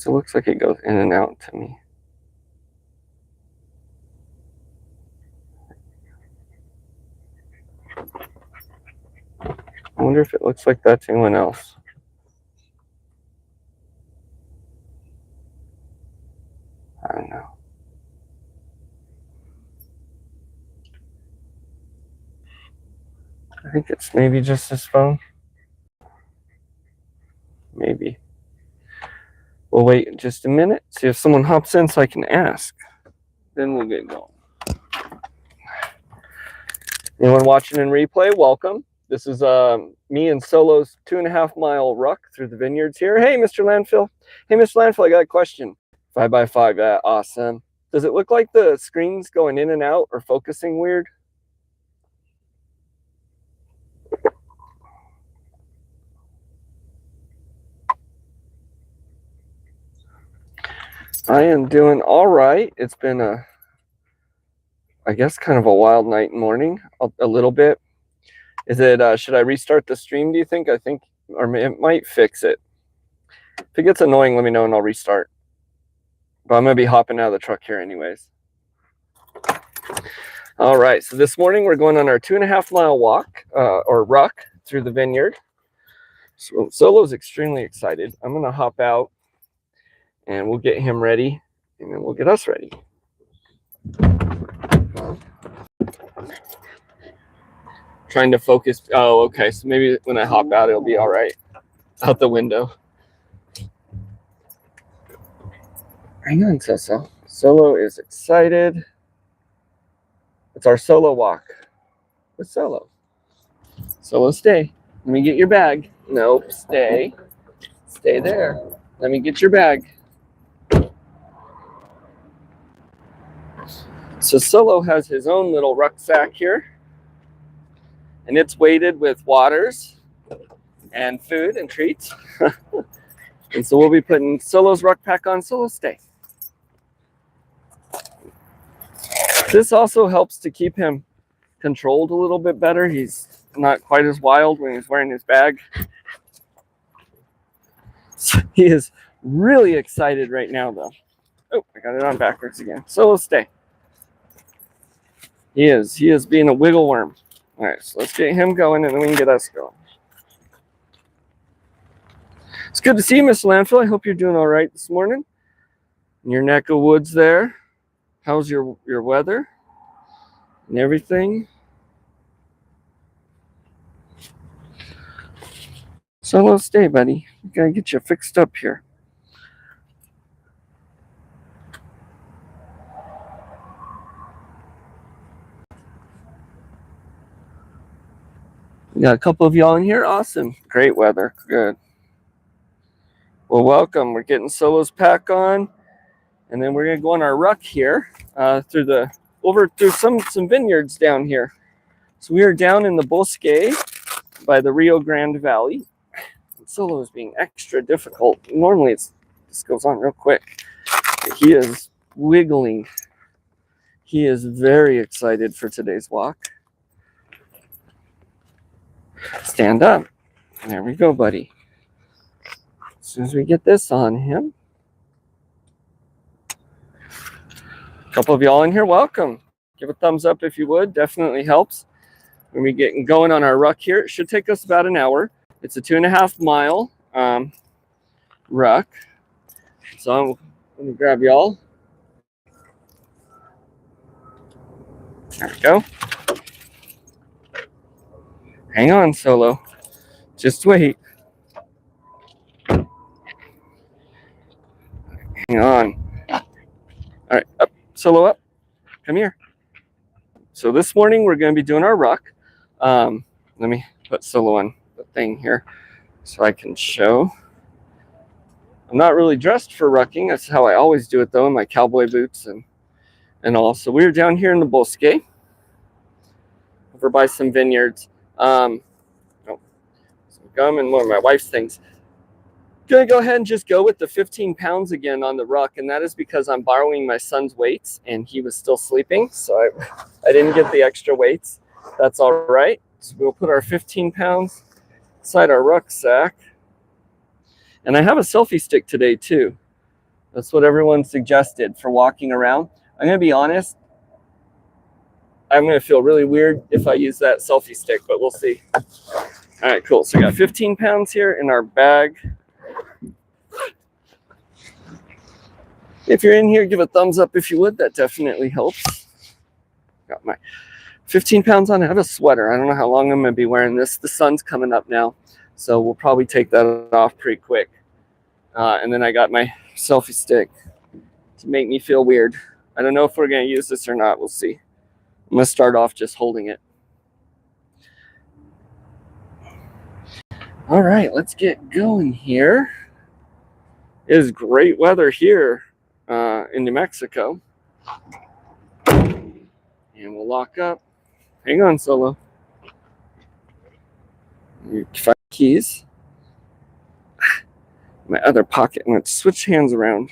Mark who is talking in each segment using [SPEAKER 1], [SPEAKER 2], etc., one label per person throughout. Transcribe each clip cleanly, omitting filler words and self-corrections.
[SPEAKER 1] it looks like it goes in and out to me. I wonder if it looks like that to anyone else. I don't know. I think it's maybe just this phone. Maybe. We'll wait just a minute, see if someone hops in so I can ask. Then we'll get going. Anyone watching in replay, welcome. This is me and Solo's 2.5 mile ruck through the vineyards here. Hey, Mr. Landfill. Hey, Mr. Landfill, I got a question. 5x5, yeah, awesome. Does it look like the screen's going in and out or focusing weird? I am doing all right. It's been I guess kind of a wild night and morning, a little bit. Is it, should I restart the stream, do you think? I think, or it might fix it. If it gets annoying, let me know and I'll restart. But I'm gonna be hopping out of the truck here anyways. All right, so this morning we're going on our 2.5 mile walk, or ruck, through the vineyard. So Solo's extremely excited. I'm gonna hop out and we'll get him ready and then we'll get us ready. Trying to focus. Oh, okay. So maybe when I hop out, it'll be all right. Out the window. Hang on, Soso. Solo is excited. It's our solo walk with Solo. Solo, stay. Let me get your bag. Nope, stay. Stay there. Let me get your bag. So Solo has his own little rucksack here. And it's weighted with waters and food and treats. And so we'll be putting Solo's ruck pack on. Solo, stay. This also helps to keep him controlled a little bit better. He's not quite as wild when he's wearing his bag. So he is really excited right now, though. Oh, I got it on backwards again. Solo, stay. He is being a wiggle worm. All right, so let's get him going and then we can get us going. It's good to see you, Miss Landfill. I hope you're doing all right this morning. In your neck of woods there. How's your weather and everything? Solo, stay, buddy. We gotta get you fixed up here. We got a couple of y'all in here. Awesome. Great weather. Good. Well, welcome. We're getting Solo's pack on. And then we're going to go on our ruck here through some vineyards down here. So we are down in the Bosque by the Rio Grande Valley. And Solo is being extra difficult. Normally this goes on real quick. But he is wiggling. He is very excited for today's walk. Stand up. There we go, buddy. As soon as we get this on him. A couple of y'all in here, welcome. Give a thumbs up if you would. Definitely helps. When we get going on our ruck here, it should take us about an hour. It's a 2.5 mile ruck. So let me grab y'all. There we go. Hang on, Solo. Just wait. Hang on. All right, up, Solo, up. Come here. So this morning we're going to be doing our ruck. Let me put Solo on the thing here so I can show. I'm not really dressed for rucking. That's how I always do it, though, in my cowboy boots and all. So we're down here in the Bosque, over by some vineyards. Some gum and one of my wife's things. Gonna go ahead and just go with the 15 pounds again on the ruck, and that is because I'm borrowing my son's weights and he was still sleeping, so I didn't get the extra weights. That's all right. So we'll put our 15 pounds inside our rucksack. And I have a selfie stick today too. That's what everyone suggested for walking around. I'm going to be honest. I'm going to feel really weird if I use that selfie stick, but we'll see. All right, cool. So we got 15 pounds here in our bag. If you're in here, give a thumbs up if you would. That definitely helps. Got my 15 pounds on. I have a sweater. I don't know how long I'm going to be wearing this. The sun's coming up now, so we'll probably take that off pretty quick. And then I got my selfie stick to make me feel weird. I don't know if we're going to use this or not. We'll see. I'm going to start off just holding it. All right, let's get going here. It is great weather here in New Mexico. And we'll lock up. Hang on, Solo. You find keys. My other pocket. I'm going to switch hands around.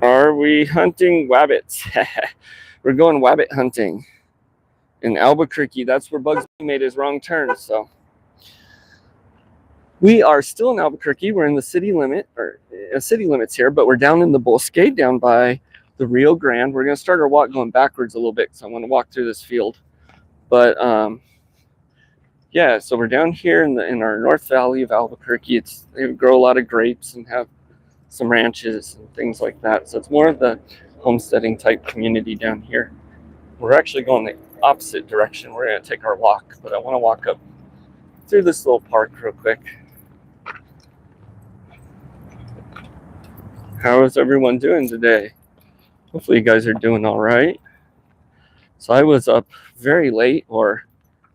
[SPEAKER 1] Are we hunting wabbits? We're going wabbit hunting in Albuquerque. That's where Bugs made his wrong turn. So we are still in Albuquerque. We're in the city limit, or city limits here, but we're down in the Bosque, down by the Rio Grande. We're going to start our walk going backwards a little bit, so I want to walk through this field. But yeah, so we're down here in our North Valley of Albuquerque. They grow a lot of grapes and have some ranches and things like that. So it's more of the homesteading type community down here. We're actually going the opposite direction. We're going to take our walk, but I want to walk up through this little park real quick. How is everyone doing today? Hopefully you guys are doing all right. So I was up very late, or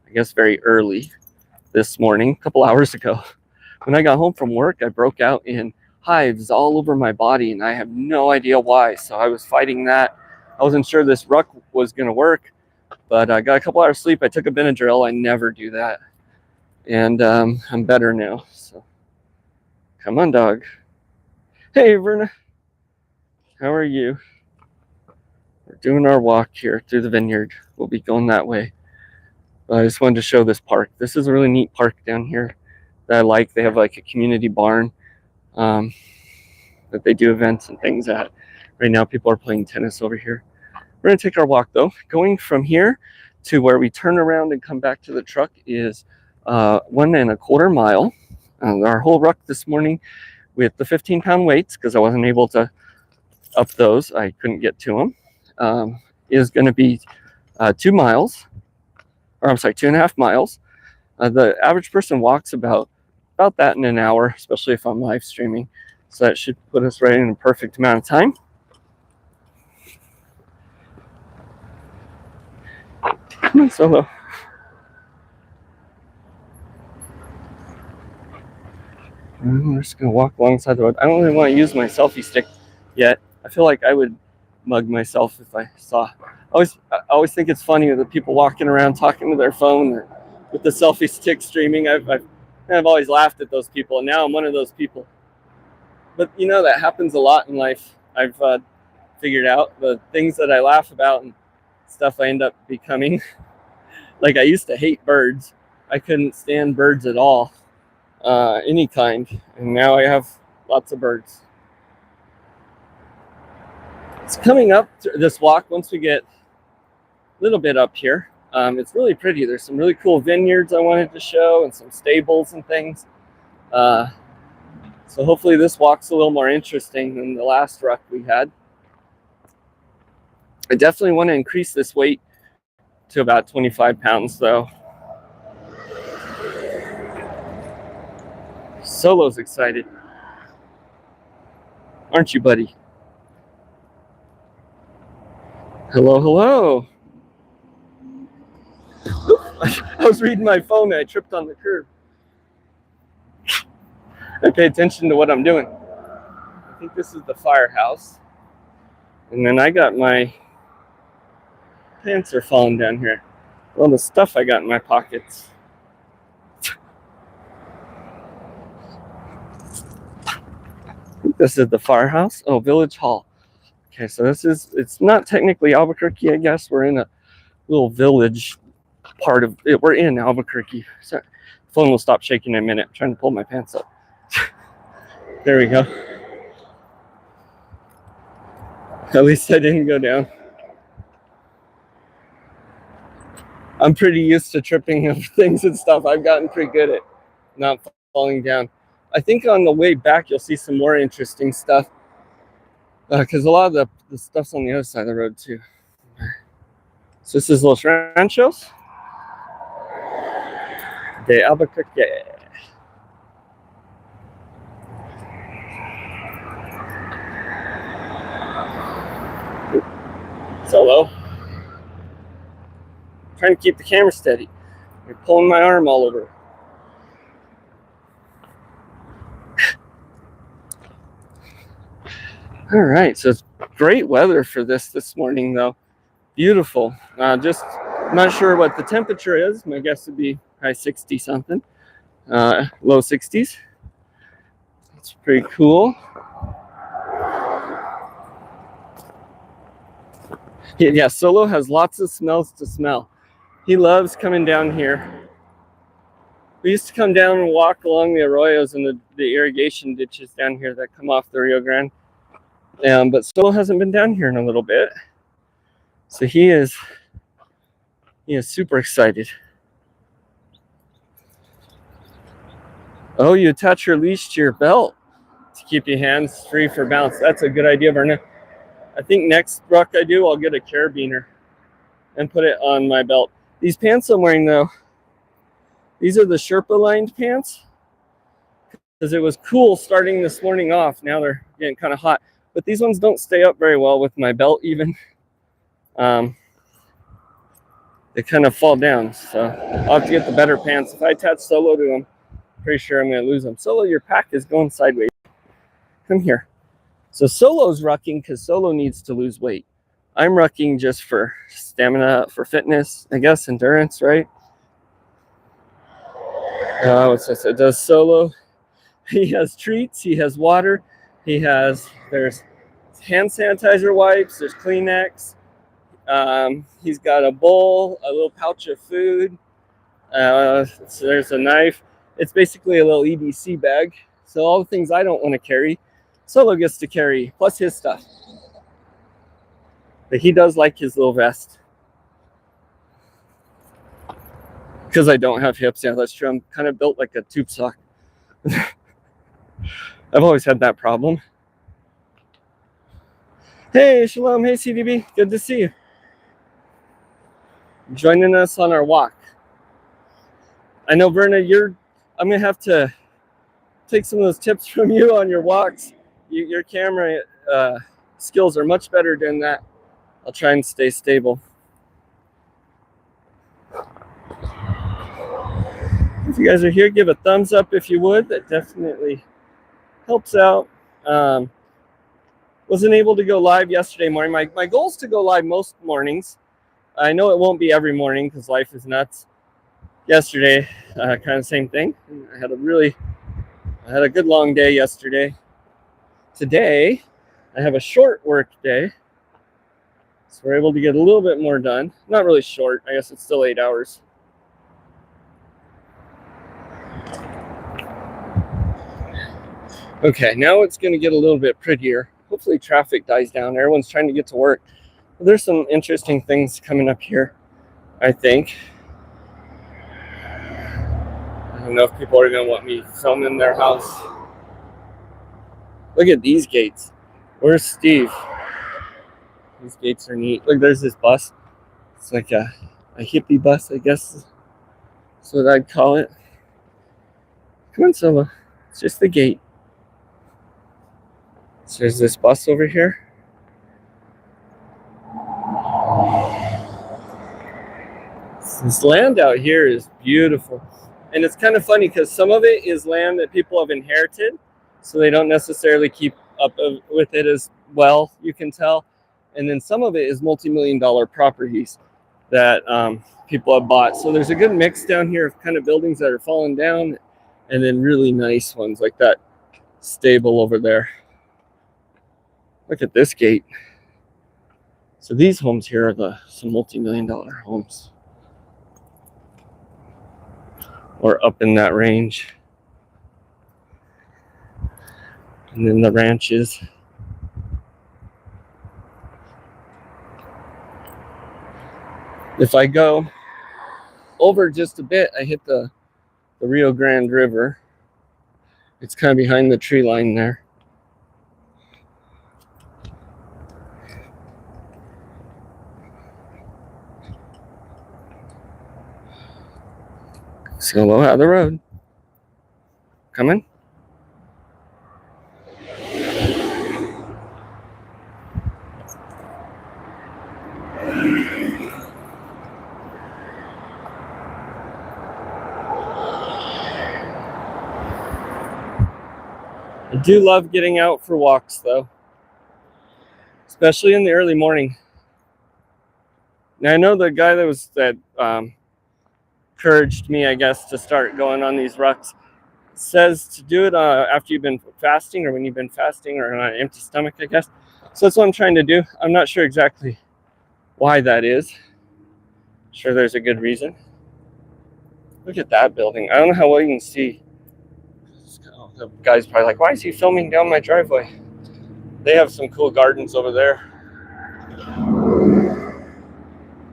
[SPEAKER 1] I guess very early this morning, a couple hours ago. When I got home from work, I broke out in hives all over my body, and I have no idea why. So I was fighting that. I wasn't sure this ruck was going to work, but I got a couple hours sleep. I took a Benadryl. I never do that. And I'm better now. So come on, dog. Hey, Verna. How are you? We're doing our walk here through the vineyard. We'll be going that way. But I just wanted to show this park. This is a really neat park down here that I like. They have like a community barn that they do events and things at. Right now, people are playing tennis over here. We're going to take our walk, though. Going from here to where we turn around and come back to the truck is 1.25 miles. Our whole ruck this morning with the 15-pound weights, because I wasn't able to up those, I couldn't get to them, is going to be 2 miles, or I'm sorry, 2.5 miles. The average person walks about that in an hour, especially if I'm live streaming. So that should put us right in a perfect amount of time. Come on, Solo. I'm just going to walk alongside the road. I don't really want to use my selfie stick yet. I feel like I would mug myself if I saw. I always think it's funny with the people walking around talking to their phone or with the selfie stick streaming. I've always laughed at those people, and now I'm one of those people. But you know, that happens a lot in life. I've figured out the things that I laugh about and stuff I end up becoming. Like I used to hate birds. I couldn't stand birds at all, any kind. And now I have lots of birds. It's coming up this walk once we get a little bit up here. It's really pretty. There's some really cool vineyards I wanted to show and some stables and things. So hopefully this walk's a little more interesting than the last ruck we had. I definitely want to increase this weight to about 25 pounds though. Solo's excited. Aren't you, buddy? Hello, hello. I was reading my phone and I tripped on the curb. I pay attention to what I'm doing. I think this is the firehouse. And then I got my pants are falling down here. All the stuff I got in my pockets. I think this is the firehouse. Oh, Village Hall. Okay, so it's not technically Albuquerque, I guess. We're in a little village part of it. We're in Albuquerque. So, phone will stop shaking in a minute. I'm trying to pull my pants up. There we go. At least I didn't go down. I'm pretty used to tripping over things and stuff. I've gotten pretty good at not falling down. I think on the way back you'll see some more interesting stuff because a lot of the stuff's on the other side of the road too. So this is Los Ranchos de Albuquerque. Solo. Trying to keep the camera steady. You're pulling my arm all over. All right, so it's great weather for this morning though. Beautiful. Just not sure what the temperature is. My guess would be high 60 something, low 60s. It's pretty cool. Yeah, Solo has lots of smells to smell. He loves coming down here. We used to come down and walk along the arroyos and the irrigation ditches down here that come off the Rio Grande. But Solo hasn't been down here in a little bit. So he is super excited. Oh, you attach your leash to your belt to keep your hands free for balance. That's a good idea, Verna. I think next ruck I do, I'll get a carabiner and put it on my belt. These pants I'm wearing though, these are the Sherpa lined pants because it was cool starting this morning off. Now they're getting kind of hot, but these ones don't stay up very well with my belt even. They kind of fall down, so I'll have to get the better pants. If I attach Solo to them, pretty sure I'm going to lose them. Solo, your pack is going sideways. Come here. So Solo's rucking because Solo needs to lose weight. I'm rucking just for stamina, for fitness, I guess, endurance, right? What's this? It does Solo. He has treats, he has water, there's hand sanitizer wipes, there's Kleenex. He's got a bowl, a little pouch of food. So there's a knife. It's basically a little EDC bag. So all the things I don't want to carry, Solo gets to carry, plus his stuff. But he does like his little vest. Because I don't have hips. Yeah, that's true. I'm kind of built like a tube sock. I've always had that problem. Hey, Shalom. Hey, CDB. Good to see you. Joining us on our walk. I know, Verna, I'm going to have to take some of those tips from you on your walks. Your camera skills are much better than that. I'll try and stay stable. If you guys are here, give a thumbs up if you would. That definitely helps out. Wasn't able to go live yesterday morning. My goal is to go live most mornings. I know it won't be every morning because life is nuts. Yesterday, kind of same thing. I had a good long day yesterday. Today, I have a short work day. So we're able to get a little bit more done. Not really short. I guess it's still 8 hours. Okay, now it's going to get a little bit prettier. Hopefully traffic dies down. Everyone's trying to get to work. But there's some interesting things coming up here, I think. I don't know if people are going to want me filming their house. Look at these gates. Where's Steve? These gates are neat. Look, there's this bus. It's like a hippie bus, I guess. That's what I'd call it. Come on, Solo. It's just the gate. So there's this bus over here. This land out here is beautiful. And it's kind of funny because some of it is land that people have inherited. So they don't necessarily keep up with it as well, you can tell. And then some of it is multi-million-dollar properties that people have bought. So there's a good mix down here of kind of buildings that are falling down and then really nice ones like that stable over there. Look at this gate. So these homes here are some multi-million-dollar homes. Or up in that range. And then the ranches. If I go over just a bit, I hit the Rio Grande River. It's kind of behind the tree line there. Solo out of the road. Coming. I do love getting out for walks, though, especially in the early morning. Now, I know the guy that encouraged me, I guess, to start going on these rucks says to do it after you've been fasting, or when you've been fasting, or on an empty stomach, I guess. So that's what I'm trying to do. I'm not sure exactly why that is. I'm sure there's a good reason. Look at that building. I don't know how well you can see. The guy's probably like, why is he filming down my driveway? They have some cool gardens over there.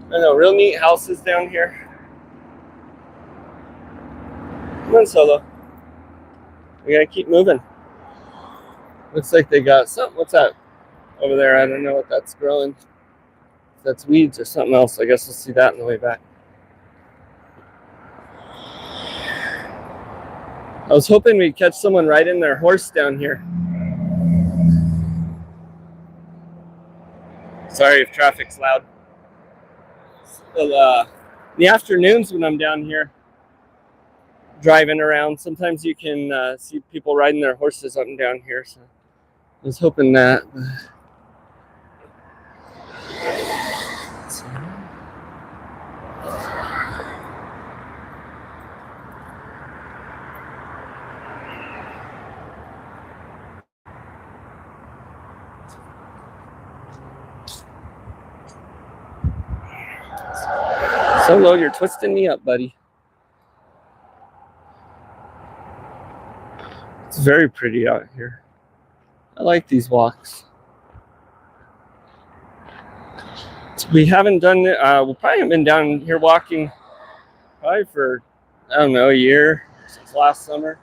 [SPEAKER 1] I know, real neat houses down here. Come on, Solo. We gotta keep moving. Looks like they got something. What's that over there? I don't know what that's growing. That's weeds or something else. I guess we'll see that on the way back. I was hoping we'd catch someone riding their horse down here. Sorry if traffic's loud. In the afternoons when I'm down here driving around, sometimes you can see people riding their horses up and down here. So I was hoping that. Solo, you're twisting me up, buddy. It's very pretty out here. I like these walks. We haven't done it. We probably haven't been down here walking probably for, I don't know, a year, since last summer.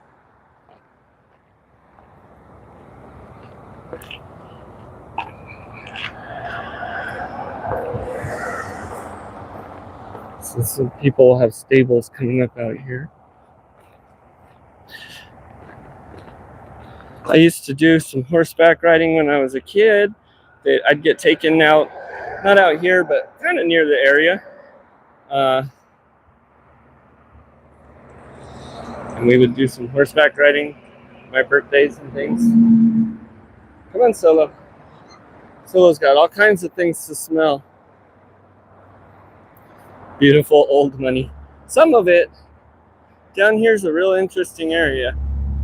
[SPEAKER 1] So some people have stables coming up out here. I used to do some horseback riding when I was a kid. I'd get taken out, not out here, but kind of near the area. And we would do some horseback riding, my birthdays and things. Come on, Solo. Solo's got all kinds of things to smell. Beautiful old money. Some of it down here is a real interesting area.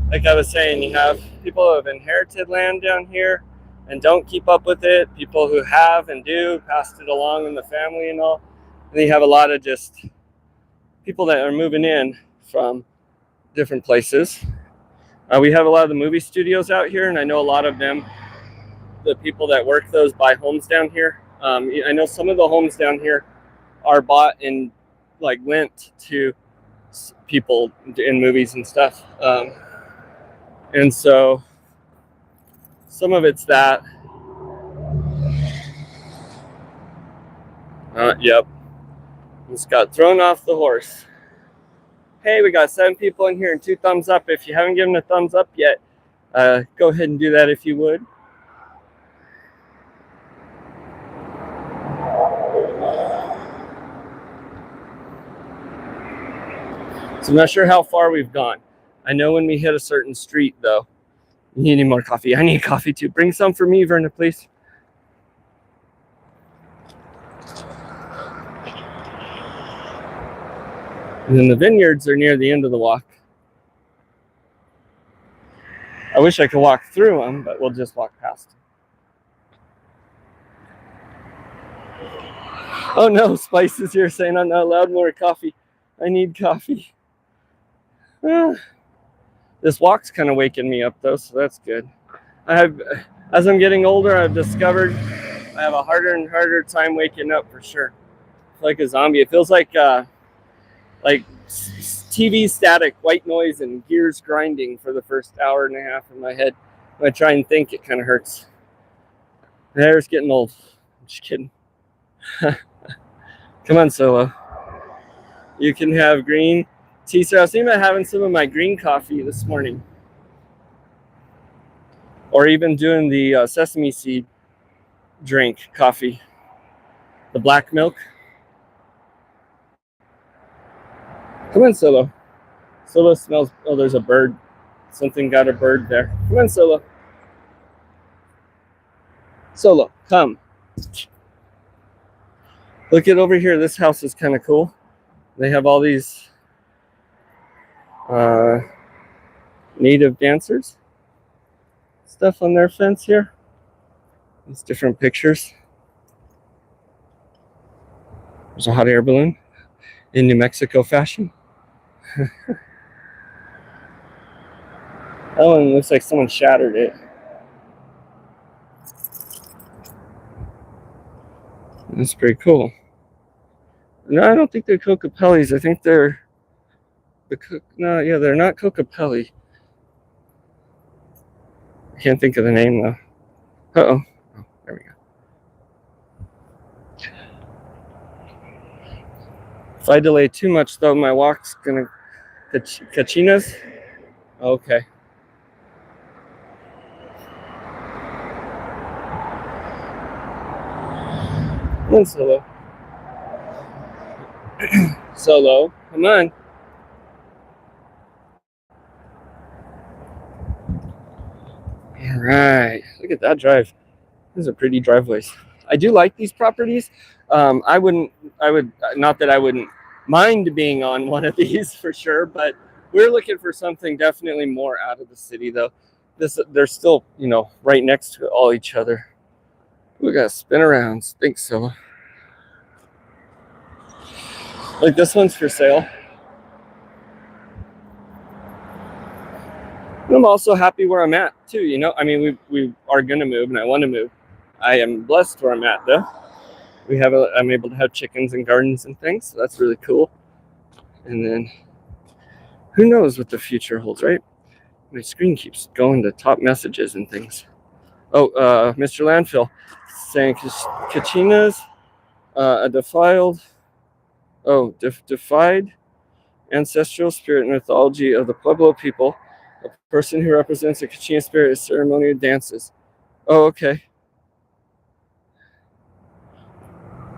[SPEAKER 1] Like I was saying, you have people who have inherited land down here and don't keep up with it. People who have and do, passed it along in the family and all. And then you have a lot of just people that are moving in from different places. We have a lot of the movie studios out here, and I know a lot of them, the people that work those, buy homes down here. I know some of the homes down here are bought and like lent to people in movies and stuff. And so some of it's that. Yep. Just got thrown off the horse. Hey, we got 7 people in here and 2 thumbs up. If you haven't given a thumbs up yet, go ahead and do that if you would. So I'm not sure how far we've gone. I know when we hit a certain street, though. You need any more coffee? I need coffee, too. Bring some for me, Verna, please. And then the vineyards are near the end of the walk. I wish I could walk through them, but we'll just walk past them. Oh no, Spice is here saying I'm not allowed more coffee. I need coffee. This walk's kind of waking me up though, so that's good. As I'm getting older, I've discovered I have a harder and harder time waking up for sure. Like a zombie. It feels like TV static, white noise, and gears grinding for the first hour and a half in my head. When I try and think, it kind of hurts. My hair's getting old. I'm just kidding. Come on, Solo. You can have green tea. So I was thinking about having some of my green coffee this morning. Or even doing the sesame seed drink coffee. The black milk. Come on, Solo. Solo smells, oh, there's a bird. Something got a bird there. Come on, Solo. Solo, come. Look at over here. This house is kind of cool. They have all these native dancers stuff on their fence here. These different pictures. There's a hot air balloon in New Mexico fashion. That one looks like someone shattered it. That's pretty cool. No, I don't think they're Cocopellis. I think they're they're not Cocopelli. I can't think of the name though. Oh, there we go. If I delay too much though, my walk's gonna Cachinas. Okay. Come on, Solo. Solo, come on. All right, look at that drive. These are pretty driveways. I do like these properties. I would not that I wouldn't mind being on one of these for sure, but we're looking for something definitely more out of the city though. They're still, right next to all each other. We got spin arounds. Thanks, Solo. Like this one's for sale. And I'm also happy where I'm at too, I mean, we are gonna move and I want to move. I am blessed where I'm at though. I'm able to have chickens and gardens and things, so that's really cool. And then who knows what the future holds, right? My screen keeps going to top messages and things. Oh, Mr. Landfill saying Cachinas, a defied ancestral spirit mythology of the Pueblo people. A person who represents the Kachina spirit is ceremonial dances. Oh, okay.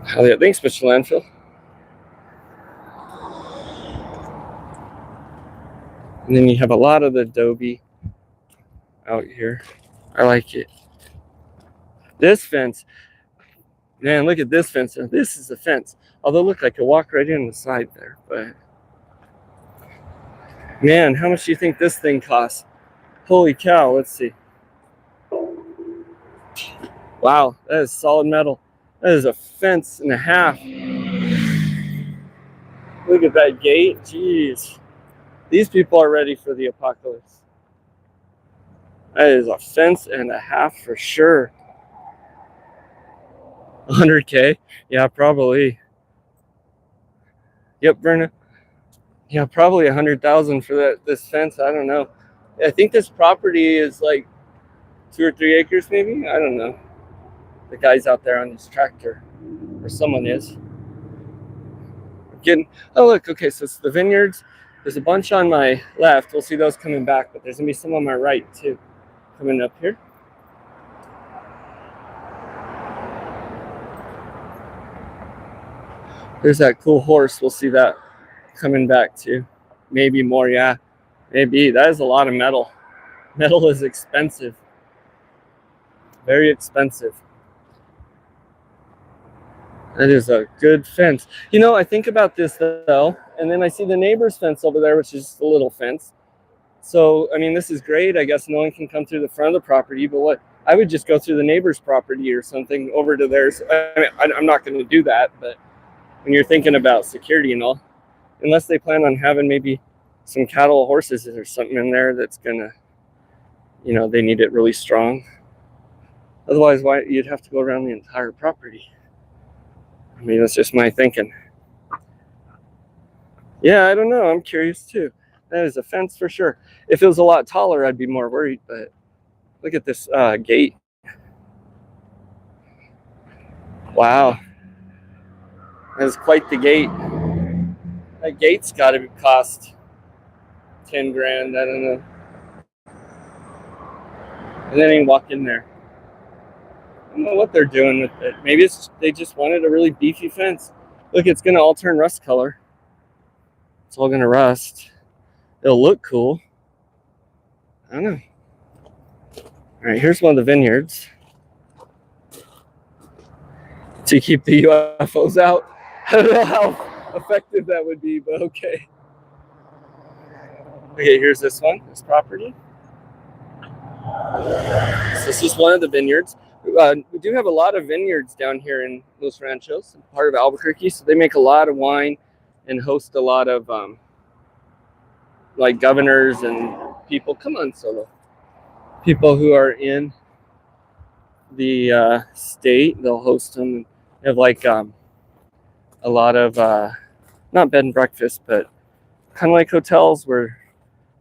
[SPEAKER 1] Hell yeah, thanks, Mr. Landfill. And then you have a lot of the adobe out here. I like it. This fence, man, look at this fence. This is a fence. Although look, I could walk right in the side there, but man, how much do you think this thing costs? Holy cow, let's see. Wow, that is solid metal. That is a fence and a half. Look at that gate. Jeez. These people are ready for the apocalypse. That is a fence and a half for sure. 100K? Yeah, probably. Yep, Verna. Yeah, probably 100,000 for this fence. I don't know. I think this property is like 2 or 3 acres, maybe. I don't know. The guy's out there on his tractor, or someone is. Oh look, okay, so it's the vineyards. There's a bunch on my left. We'll see those coming back, but there's gonna be some on my right too, coming up here. There's that cool horse. We'll see that coming back too. Maybe more, yeah. Maybe. That is a lot of metal. Metal is expensive. Very expensive. That is a good fence. I think about this though, and then I see the neighbor's fence over there, which is just a little fence. So, I mean, this is great. I guess no one can come through the front of the property, but I would just go through the neighbor's property or something over to theirs. I mean, I'm not going to do that, but when you're thinking about security and all, unless they plan on having maybe some cattle or horses or something in there that's going to, you know, they need it really strong. Otherwise, why you'd have to go around the entire property. I mean, that's just my thinking. Yeah, I don't know. I'm curious too. That is a fence for sure. If it was a lot taller, I'd be more worried, but look at this gate. Wow. That's quite the gate. That gate's got to cost 10 grand. I don't know. And then you walk in there. I don't know what they're doing with it. Maybe it's they just wanted a really beefy fence. Look, it's going to all turn rust color. It's all going to rust. It'll look cool. I don't know. All right, here's one of the vineyards to keep the UFOs out. I don't know how effective that would be, but okay. Okay, here's this one, this property. So this is one of the vineyards. We do have a lot of vineyards down here in Los Ranchos, part of Albuquerque. So they make a lot of wine and host a lot of like governors and people. Come on, Solo. People who are in the state, they'll host them. They have like a lot of not bed and breakfast, but kind of like hotels where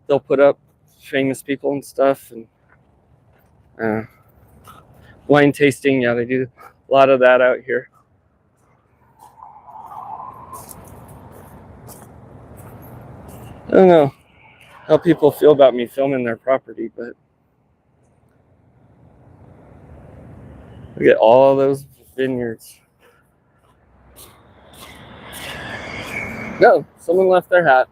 [SPEAKER 1] they'll put up famous people and stuff, and wine tasting. Yeah, they do a lot of that out here. I don't know how people feel about me filming their property, but look at all those vineyards. No, someone left their hat.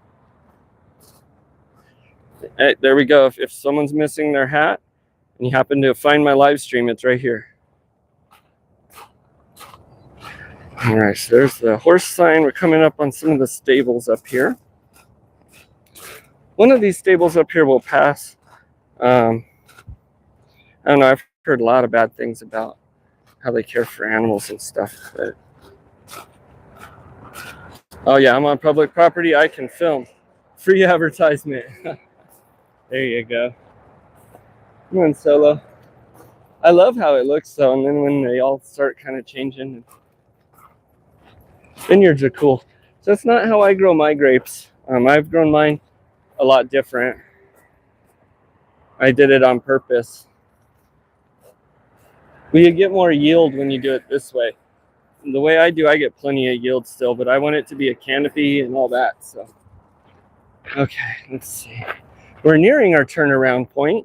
[SPEAKER 1] Hey, there we go. If someone's missing their hat and you happen to find my live stream, it's right here. All right, so there's the horse sign. We're coming up on some of the stables up here. One of these stables up here will pass. I don't know. I've heard a lot of bad things about how they care for animals and stuff. But oh yeah, I'm on public property. I can film. Free advertisement. There you go. Come on, Solo. I love how it looks though, and then when they all start kind of changing. Vineyards are cool. So that's not how I grow my grapes. I've grown mine a lot different. I did it on purpose. Well, you get more yield when you do it this way. The way I do, I get plenty of yield still, but I want it to be a canopy and all that. So, okay, let's see. We're nearing our turnaround point,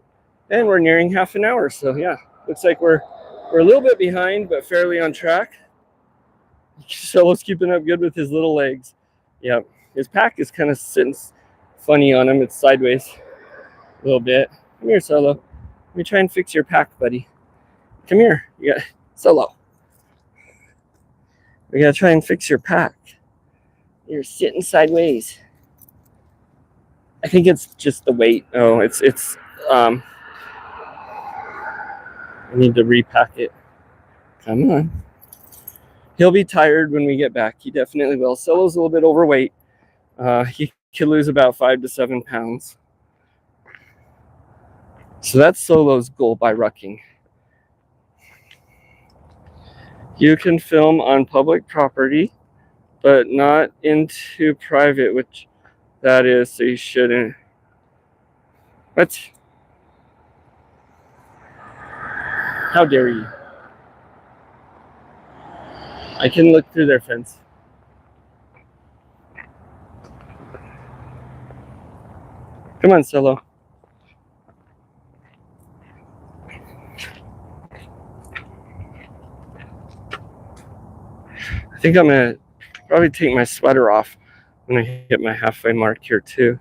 [SPEAKER 1] and we're nearing half an hour. So yeah, looks like we're a little bit behind, but fairly on track. Solo's keeping up good with his little legs. Yeah, his pack is kind of sitting funny on him. It's sideways a little bit. Come here, Solo. Let me try and fix your pack, buddy. Come here. You got Solo. We gotta try and fix your pack. You're sitting sideways. I think it's just the weight. Oh, it's I need to repack it. Come on. He'll be tired when we get back. He definitely will. Solo's a little bit overweight. He could lose about 5 to 7 pounds. So that's Solo's goal by rucking. You can film on public property, but not into private, which that is, so you shouldn't. What? How dare you? I can look through their fence. Come on, Solo. I think I'm gonna probably take my sweater off when I hit my halfway mark here too.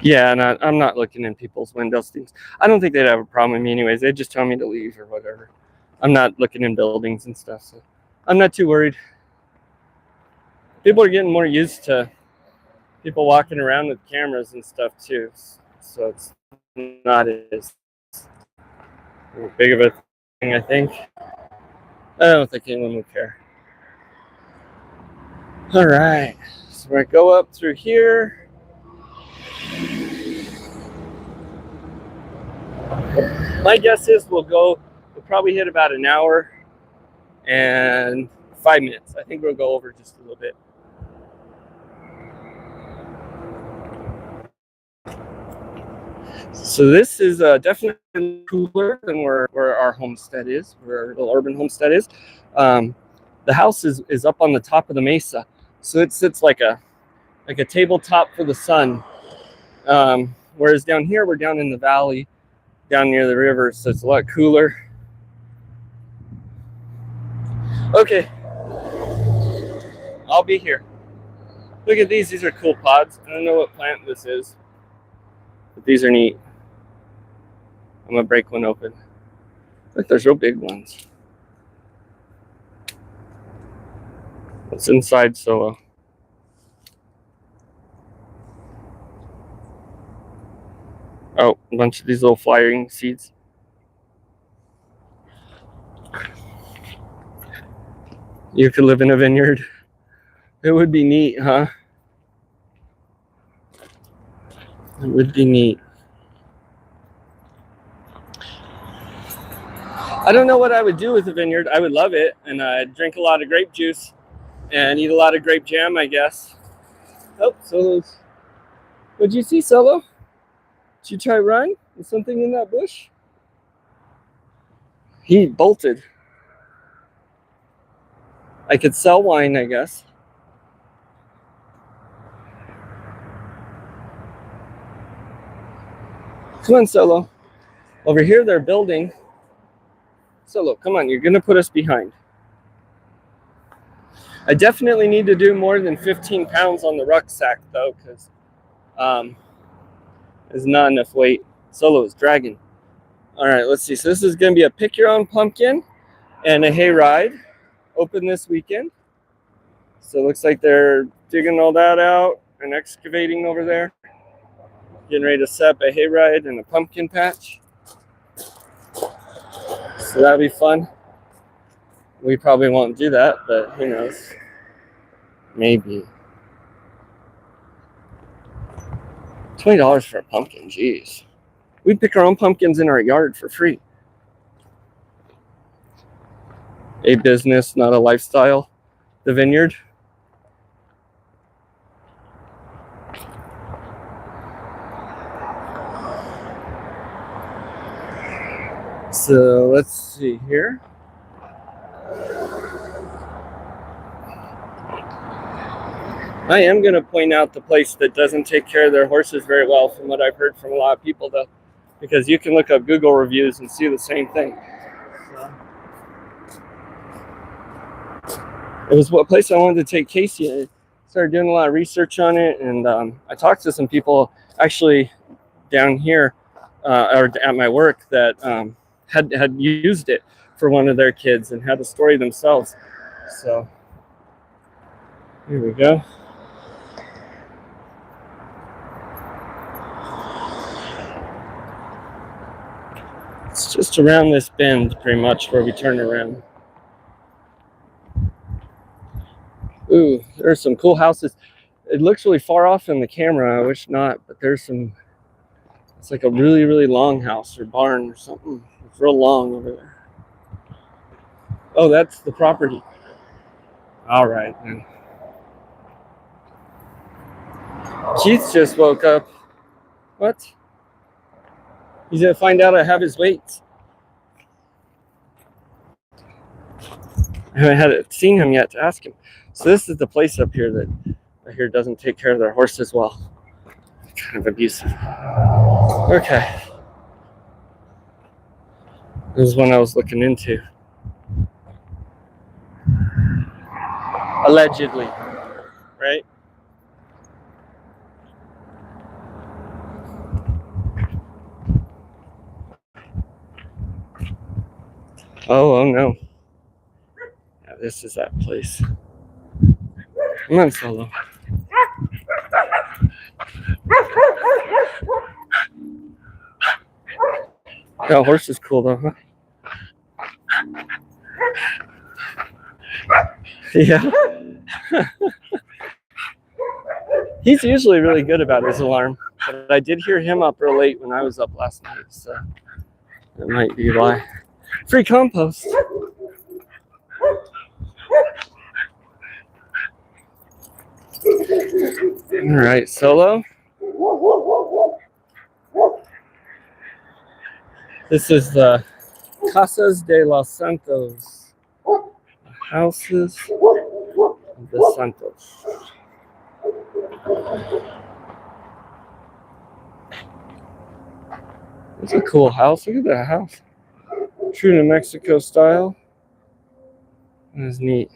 [SPEAKER 1] Yeah, and I'm not looking in people's windows. I don't think they'd have a problem with me anyways. They'd just tell me to leave or whatever. I'm not looking in buildings and stuff, so I'm not too worried. People are getting more used to people walking around with cameras and stuff too, so it's not as big of a thing, I think. I don't think anyone would care. All right, so we're gonna go up through here. My guess is we'll probably hit about an hour and 5 minutes. I think we'll go over just a little bit. So this is definitely cooler than where our homestead is, where our little urban homestead is. The house is up on the top of the mesa, so it sits like a tabletop for the sun. Whereas down here, we're down in the valley, down near the river, so it's a lot cooler. Okay, I'll be here. Look at these. These are cool pods. I don't know what plant this is, but these are neat. I'm gonna break one open. Look, there's real big ones. What's inside Solo? Oh, a bunch of these little flying seeds. You could live in a vineyard. It would be neat, huh? It would be neat. I don't know what I would do with a vineyard. I would love it, and I'd drink a lot of grape juice and eat a lot of grape jam, I guess. Oh, Solo's. What'd you see, Solo? Did you try run? Is something in that bush? He bolted. I could sell wine, I guess. Come on, Solo. Over here, they're building. Solo, come on, you're gonna put us behind. I definitely need to do more than 15 pounds on the rucksack, though, because there's not enough weight. Solo is dragging. All right, let's see. So this is gonna be a pick your own pumpkin and a hayride. Open this weekend. So it looks like they're digging all that out and excavating over there. Getting ready to set up a hayride and a pumpkin patch. So that'll be fun. We probably won't do that, but who knows? Maybe. $20 for a pumpkin, jeez. We pick our own pumpkins in our yard for free. A business, not a lifestyle. The vineyard. So let's see here. I am going to point out the place that doesn't take care of their horses very well, from what I've heard from a lot of people, though, because you can look up Google reviews and see the same thing. So, it was a place I wanted to take Casey. I started doing a lot of research on it, and I talked to some people actually down here or at my work that had used it for one of their kids and had a story themselves. So here we go. It's just around this bend, pretty much, where we turn around. Ooh, there's some cool houses. It looks really far off in the camera. I wish not, but there's some. It's like a really, really long house or barn or something. It's real long over there. Oh, that's the property. All right, then. Keith just woke up. What? He's gonna find out I have his weights. I haven't seen him yet to ask him. So this is the place up here that I hear doesn't take care of their horses well. Kind of abusive. Okay. This is one I was looking into. Allegedly, right? Oh no. Yeah, this is that place. Come on, Solo. That horse is cool though, huh? Yeah. He's usually really good about his alarm, but I did hear him up real late when I was up last night, so that might be why. Free compost. All right, Solo. This is the Casas de los Santos, houses of the Santos. It's a cool house. Look at that house. True New Mexico style. That's neat.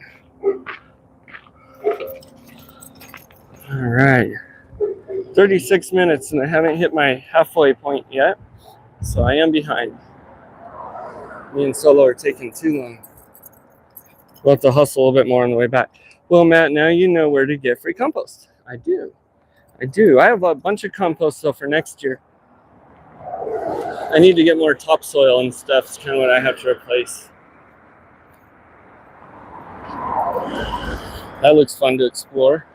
[SPEAKER 1] All right. 36 minutes and I haven't hit my halfway point yet. So I am behind. Me and Solo are taking too long. We'll have to hustle a little bit more on the way back. Well, Matt, now you know where to get free compost. I do. I have a bunch of compost though for next year. I need to get more topsoil and stuff. It's kind of what I have to replace. That looks fun to explore.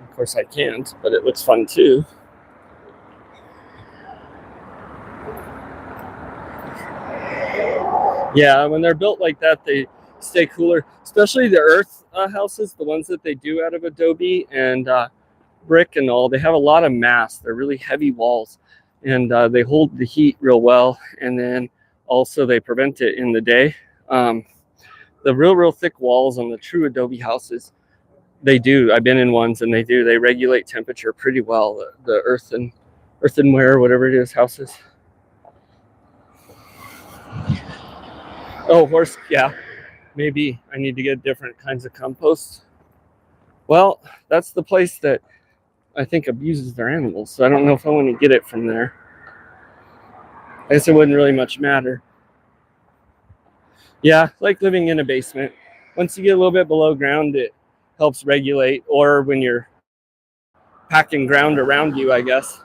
[SPEAKER 1] Of course I can't, but it looks fun too. Yeah, when they're built like that, they stay cooler, especially the earth houses, the ones that they do out of adobe and brick and all. They have a lot of mass. They're really heavy walls, and they hold the heat real well, and then also they prevent it in the day. The real thick walls on the true adobe houses, they do. I've been in ones, and they regulate temperature pretty well. The earthenware, whatever it is, houses. Oh, horse, yeah, maybe I need to get different kinds of compost. Well, that's the place that I think abuses their animals, so I don't know if I want to get it from there. I guess it wouldn't really much matter. Yeah, like living in a basement. Once you get a little bit below ground, it helps regulate, or when you're packing ground around you, I guess.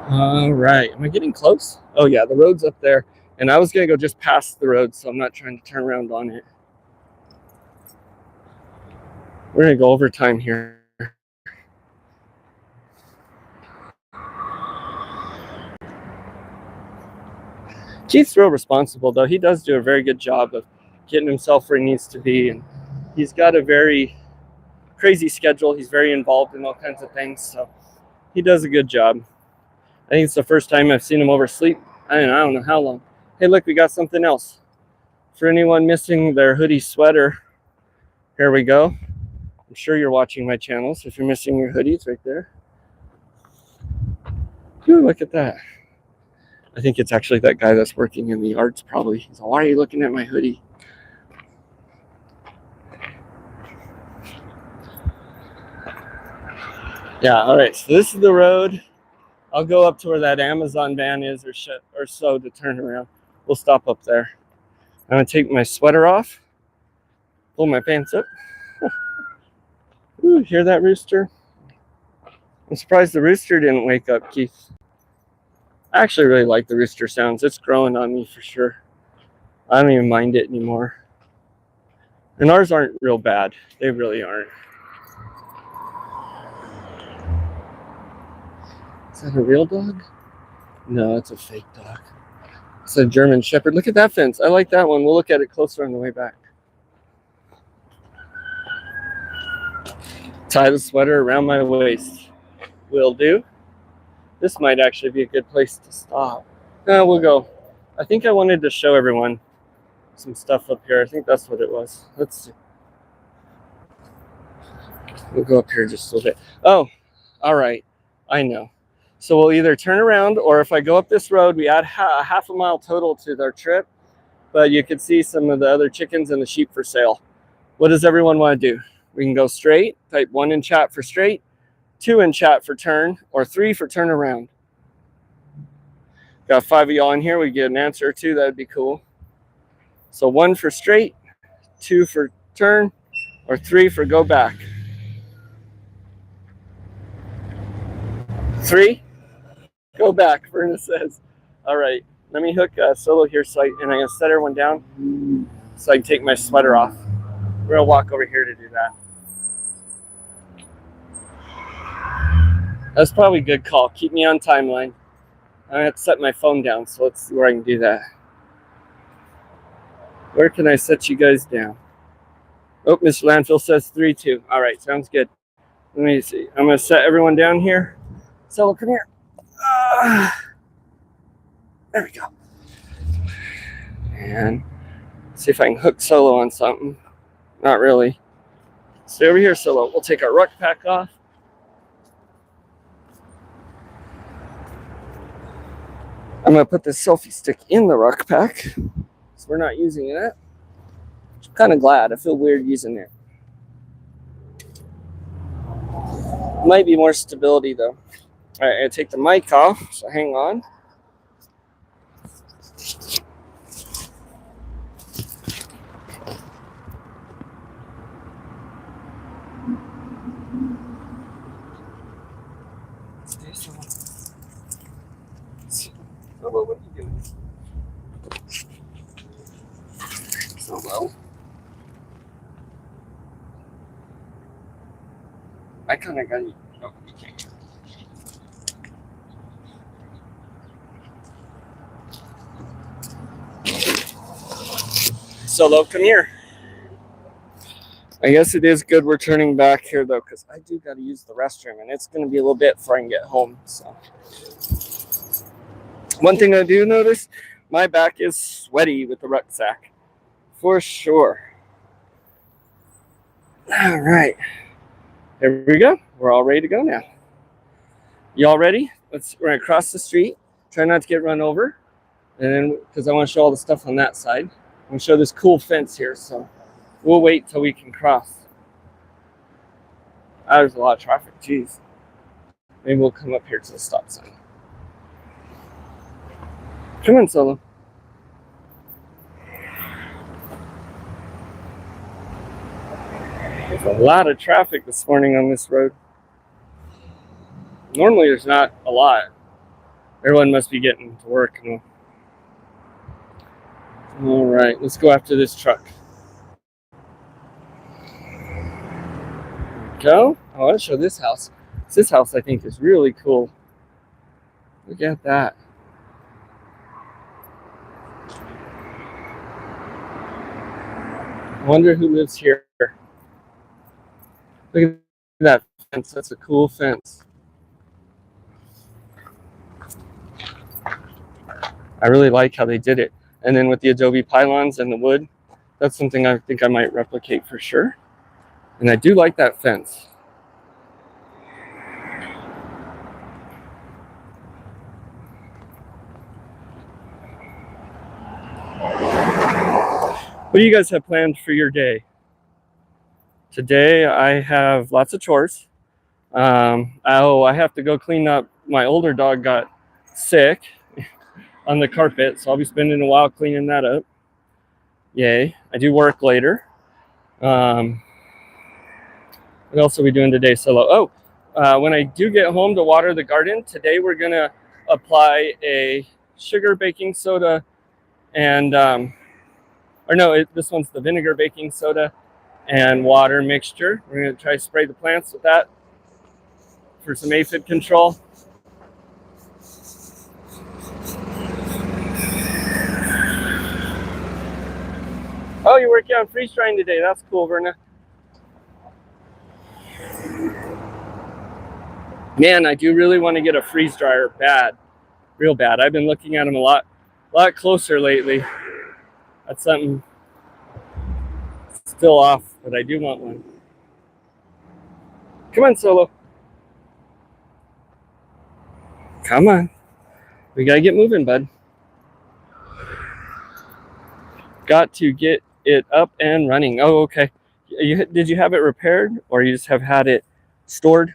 [SPEAKER 1] All right, am I getting close? Oh yeah, the road's up there, and I was gonna go just past the road, so I'm not trying to turn around on it. We're gonna go over time here. Keith's real responsible, though. He does do a very good job of getting himself where he needs to be, and he's got a very crazy schedule. He's very involved in all kinds of things, so he does a good job. I think it's the first time I've seen him oversleep. I don't know how long. Hey, look, we got something else. For anyone missing their hoodie sweater, here we go. I'm sure you're watching my channel, so if you're missing your hoodie, it's right there. Ooh, look at that. I think it's actually that guy that's working in the yards, probably. He's like, why are you looking at my hoodie? Yeah, all right, so this is the road. I'll go up to where that Amazon van is or so to turn around. We'll stop up there. I'm going to take my sweater off, pull my pants up. Ooh, hear that rooster? I'm surprised the rooster didn't wake up, Keith. I actually really like the rooster sounds. It's growing on me for sure. I don't even mind it anymore. And ours aren't real bad. They really aren't. Is that a real dog? No, it's a fake dog. It's a German Shepherd. Look at that fence. I like that one. We'll look at it closer on the way back. Tie the sweater around my waist. Will do. This might actually be a good place to stop. We'll go. I think I wanted to show everyone some stuff up here. I think that's what it was. Let's see. We'll go up here just a little bit. Oh, all right. I know. So we'll either turn around, or if I go up this road, we add half a mile total to their trip. But you can see some of the other chickens and the sheep for sale. What does everyone want to do? We can go straight. Type 1 in chat for straight, 2 in chat for turn, or 3 for turn around. Got 5 of y'all in here. We get an answer or 2. That'd be cool. So 1 for straight, 2 for turn, or 3 for go back. 3, go back, Verna says. All right, let me hook Solo here, and I'm going to set everyone down. so I can take my sweater off. We're gonna walk over here to do that. That's probably a good call. Keep me on timeline. I have to set my phone down, so let's see where I can do that. Where can I set you guys down? Oh, Mr. Landfill says 3-2. All right, sounds good. Let me see. I'm going to set everyone down here. Solo, come here. There we go. And see if I can hook Solo on something. Not really. Stay over here, Solo. We'll take our ruck pack off. I'm going to put this selfie stick in the ruck pack, so we're not using it. I'm kind of glad. I feel weird using it. Might be more stability, though. All right, I take the mic off, so hang on. Solo, what are you doing? Solo? I kind of got you. Oh, you can't. Solo, come here. I guess it is good we're turning back here, though, because I do got to use the restroom, and it's going to be a little bit before I can get home. So, one thing I do notice, my back is sweaty with the rucksack, for sure. All right, there we go. We're all ready to go now. Y'all ready? We're gonna cross the street. Try not to get run over, and then because I want to show all the stuff on that side. I'm gonna show this cool fence here, so we'll wait till we can cross. There's a lot of traffic. Jeez. Maybe we'll come up here to the stop sign. Come on, Solo. There's a lot of traffic this morning on this road. Normally there's not a lot. Everyone must be getting to work. All right, let's go after this truck. There we go. I want to show this house. This house, I think, is really cool. Look at that. I wonder who lives here. Look at that fence. That's a cool fence. I really like how they did it. And then with the adobe pylons and the wood, that's something I think I might replicate for sure. And I do like that fence. What do you guys have planned for your day? Today I have lots of chores. I have to go clean up. My older dog got sick on the carpet, so I'll be spending a while cleaning that up. Yay. I do work later. What else are we doing today, Solo? When I do get home to water the garden, today we're going to apply a sugar baking soda and, this one's the vinegar baking soda and water mixture. We're going to try to spray the plants with that for some aphid control. Oh, you're working on freeze drying today. That's cool, Verna. Man, I do really want to get a freeze dryer bad, real bad. I've been looking at them a lot closer lately. That's something still off, but I do want one. Come on, Solo. Come on. We gotta get moving, bud. Got to get it up and running. Oh, okay. Did you have it repaired, or you just have had it stored?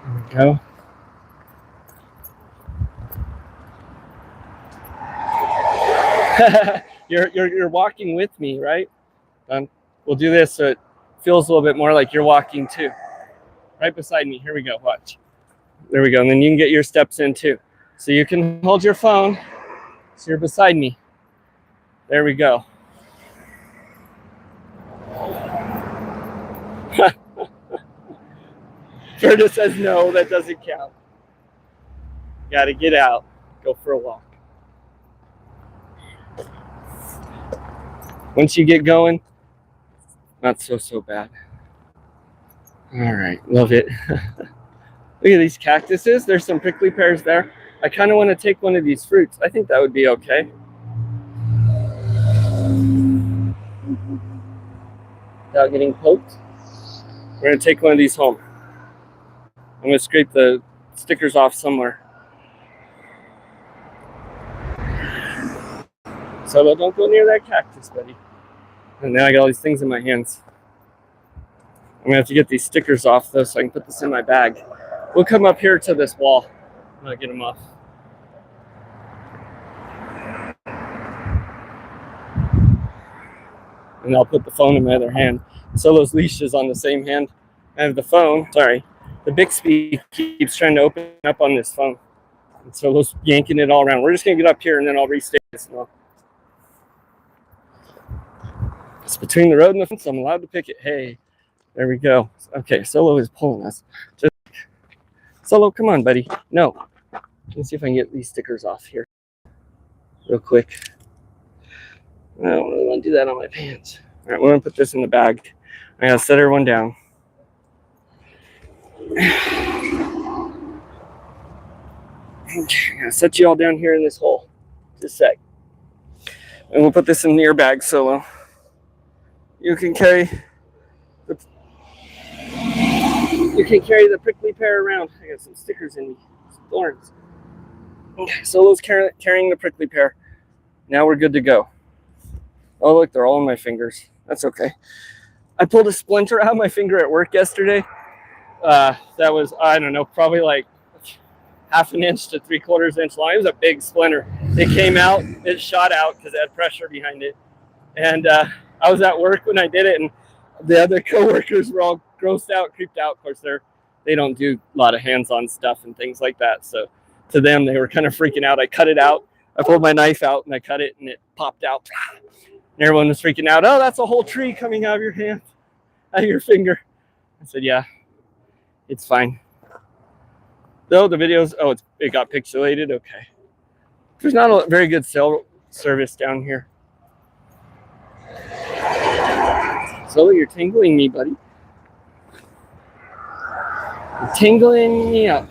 [SPEAKER 1] There we go. You're walking with me, right? We'll do this so it feels a little bit more like you're walking too. Right beside me. Here we go. Watch. There we go. And then you can get your steps in too. So you can hold your phone So you're beside me. There we go. Gerda says no, that doesn't count. Got to get out, go for a walk. Once you get going, not so bad. All right, love it. Look at these cactuses. There's some prickly pears there. I kind of want to take one of these fruits. I think that would be okay. Without getting poked. We're going to take one of these home. I'm going to scrape the stickers off somewhere. So don't go near that cactus, buddy. And now I got all these things in my hands. I'm going to have to get these stickers off, though, so I can put this in my bag. We'll come up here to this wall. I'm going to get them off. And I'll put the phone in my other hand. Solo's leash is on the same hand. I have the phone. Sorry. The Bixby keeps trying to open up on this phone. And Solo's yanking it all around. We're just going to get up here, and then I'll restate this. It's between the road and the fence. I'm allowed to pick it. Hey, there we go. Okay, Solo is pulling us. Solo, come on, buddy. No. Let's see if I can get these stickers off here real quick. I don't really want to do that on my pants. All right, we're going to put this in the bag. I got to set everyone down. Okay, I'm going to set you all down here in this hole. Just a sec. And we'll put this in your bag, Solo. You can carry the prickly pear around. I got some stickers in me, some thorns. Okay, Solo's carrying the prickly pear. Now we're good to go. Oh, look, they're all on my fingers. That's okay. I pulled a splinter out of my finger at work yesterday. That was, I don't know, probably like half an inch to 3/4 inch long. It was a big splinter. It came out, it shot out because it had pressure behind it. And I was at work when I did it, and the other coworkers were all grossed out, creeped out. Of course, they don't do a lot of hands-on stuff and things like that. So to them, they were kind of freaking out. I cut it out. I pulled my knife out, and I cut it, and it popped out. And everyone was freaking out. Oh, that's a whole tree coming out of your hand, out of your finger. I said, yeah, it's fine. Though the videos, it got pixelated. Okay. There's not a very good cell service down here. So you're tingling me, buddy. You're tingling me up.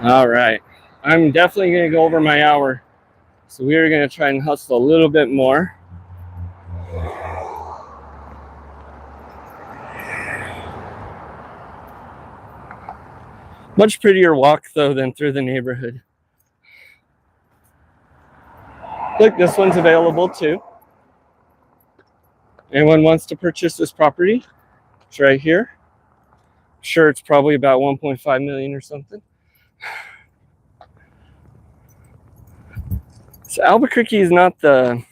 [SPEAKER 1] All right. I'm definitely going to go over my hour. So we are going to try and hustle a little bit more. Much prettier walk, though, than through the neighborhood. Look, this one's available, too. Anyone wants to purchase this property? It's right here. I'm sure it's probably about 1.5 million or something. So Albuquerque is not the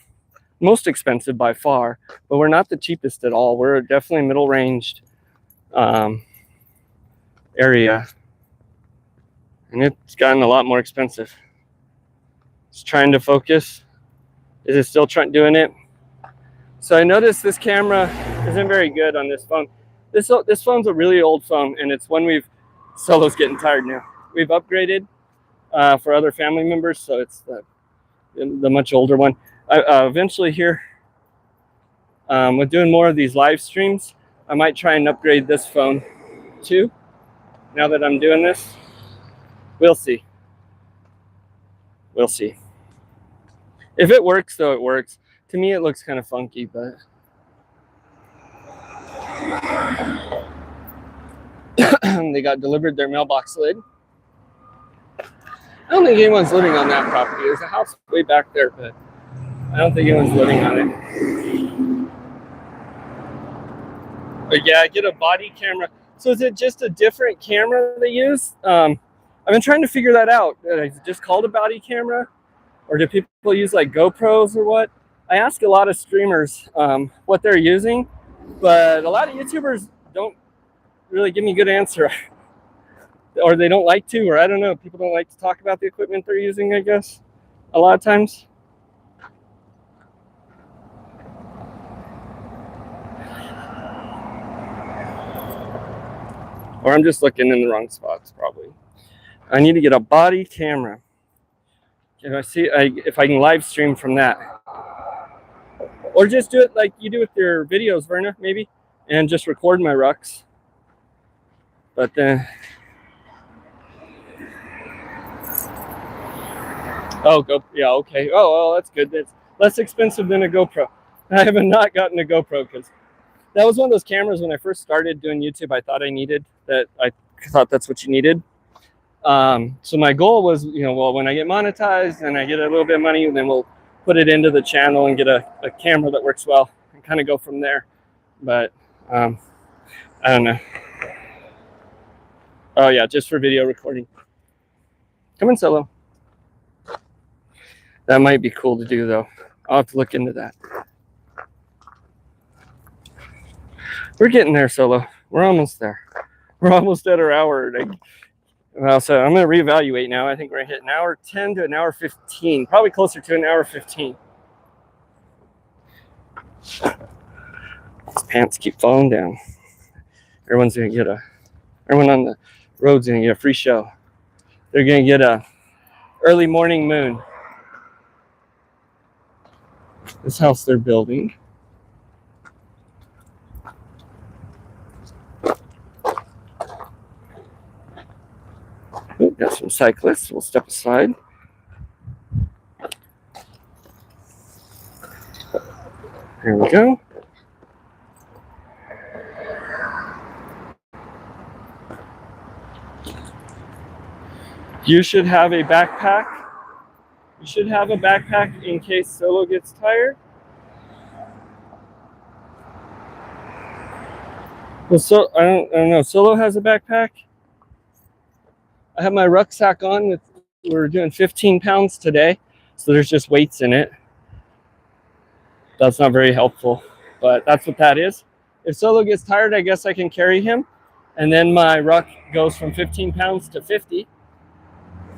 [SPEAKER 1] most expensive by far, but we're not the cheapest at all. We're definitely middle-ranged area, and it's gotten a lot more expensive. It's trying to focus. Is it still doing it? So I noticed this camera isn't very good on this phone. This phone's a really old phone, and it's one Solo's getting tired now. We've upgraded for other family members, so it's the much older one. Eventually here, with doing more of these live streams, I might try and upgrade this phone too. Now that I'm doing this, we'll see. We'll see. If it works, though, it works. To me, it looks kind of funky, but they got delivered their mailbox lid. I don't think anyone's living on that property. There's a house way back there, but I don't think anyone's living on it. But yeah, get a body camera. So is it just a different camera they use? I've been trying to figure that out. Is it just called a body camera? Or do people use like GoPros or what? I ask a lot of streamers what they're using, but a lot of YouTubers don't really give me a good answer. or they don't like to, or I don't know. People don't like to talk about the equipment they're using, I guess, a lot of times. Or I'm just looking in the wrong spots, probably. I need to get a body camera. If I can live stream from that. Or just do it like you do with your videos, Verna, maybe, and just record my rucks. But then, yeah, okay. Oh, well, that's good. That's less expensive than a GoPro. I have not gotten a GoPro because that was one of those cameras when I first started doing YouTube. I thought I needed that. I thought that's what you needed. So my goal was, well, when I get monetized and I get a little bit of money, then we'll put it into the channel and get a camera that works well and kind of go from there. But I don't know. Oh yeah, just for video recording. Come in, Solo. That might be cool to do though. I'll have to look into that. We're getting there, Solo. We're almost there. We're almost at our hour. Well, so I'm going to reevaluate now. I think we're going to hit an hour 10 to an hour 15. Probably closer to an hour 15. These pants keep falling down. Everyone on the road's going to get a free show. They're going to get a early morning moon. This house they're building. Ooh, got some cyclists. We'll step aside. Here we go. You should have a backpack. You should have a backpack in case Solo gets tired. Well, so I don't know. Solo has a backpack. I have my rucksack on. We're doing 15 pounds today, so there's just weights in it. That's not very helpful, but that's what that is. If Solo gets tired, I guess I can carry him, and then my ruck goes from 15 pounds to 50.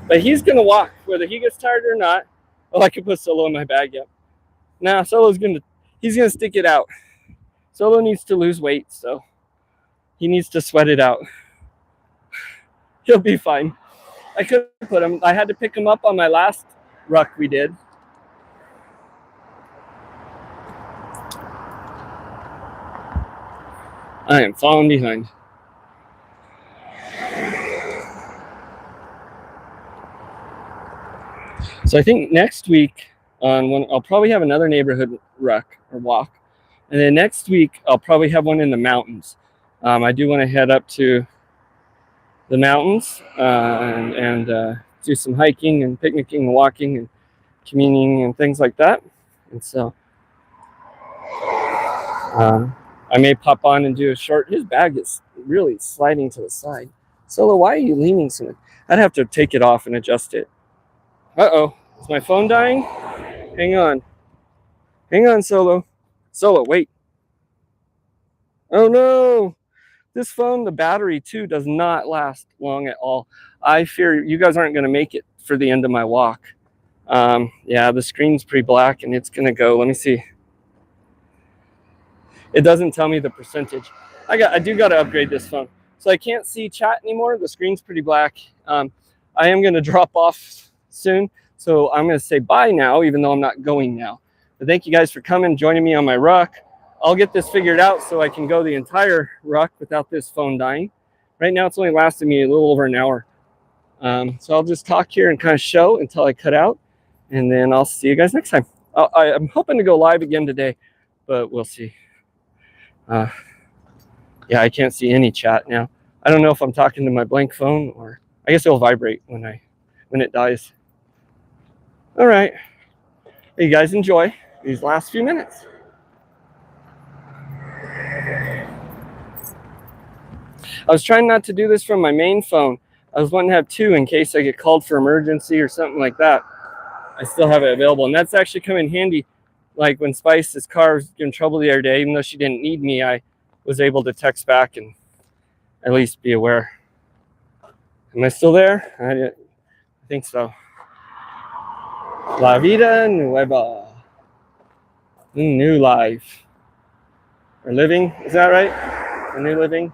[SPEAKER 1] But he's gonna walk, whether he gets tired or not. Oh, I could put Solo in my bag, yep. Nah, he's gonna stick it out. Solo needs to lose weight, so he needs to sweat it out. He'll be fine. I couldn't put him. I had to pick him up on my last ruck we did. I am falling behind. So I think next week I'll probably have another neighborhood ruck or walk. And then next week I'll probably have one in the mountains. I do want to head up to the mountains and do some hiking and picnicking and walking and communing and things like that. And so I may pop on and do a short. His bag is really sliding to the side. Solo, why are you leaning so much? I'd have to take it off and adjust it. Uh-oh, is my phone dying? Hang on. Hang on, Solo. Solo, wait. Oh no. This phone, the battery too, does not last long at all. I fear you guys aren't going to make it for the end of my walk. Yeah, the screen's pretty black and it's going to go. Let me see. It doesn't tell me the percentage. I do got to upgrade this phone. So I can't see chat anymore. The screen's pretty black. I am going to drop off soon. So I'm going to say bye now, even though I'm not going now. But thank you guys for coming, joining me on my ruck. I'll get this figured out so I can go the entire ruck without this phone dying. Right now, it's only lasted me a little over an hour. So I'll just talk here and kind of show until I cut out. And then I'll see you guys next time. I'm hoping to go live again today, but we'll see. Yeah, I can't see any chat now. I don't know if I'm talking to my blank phone or I guess it'll vibrate when it dies. All right. You guys enjoy these last few minutes. I was trying not to do this from my main phone. I was wanting to have two in case I get called for emergency or something like that. I still have it available, and that's actually come in handy. Like when Spice's car was in trouble the other day, even though she didn't need me, I was able to text back and at least be aware. Am I still there? I think so. La vida nueva. New life. Or living, is that right? A new living?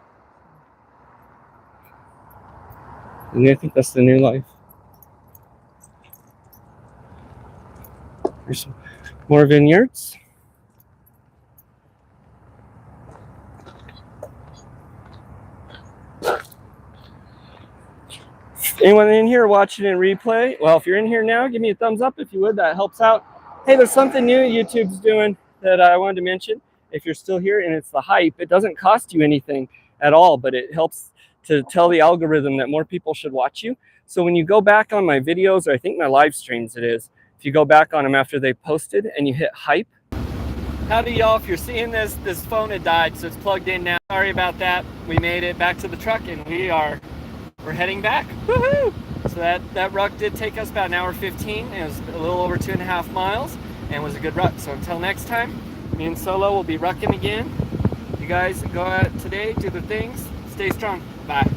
[SPEAKER 1] I think that's the new life. There's more vineyards. Anyone in here watching in replay? Well, if you're in here now, give me a thumbs up if you would. That helps out. Hey, there's something new YouTube's doing that I wanted to mention. If you're still here, and it's the hype, it doesn't cost you anything at all, but it helps to tell the algorithm that more people should watch you. So when you go back on my videos, or I think my live streams it is, if you go back on them after they posted and you hit hype. Howdy y'all, if you're seeing this phone had died, so it's plugged in now. Sorry about that. We made it back to the truck and we're heading back. Woohoo! So that ruck did take us about an hour 15. It was a little over 2.5 miles and was a good ruck. So until next time, me and Solo will be rucking again. You guys go out today, do the things, stay strong. Bye.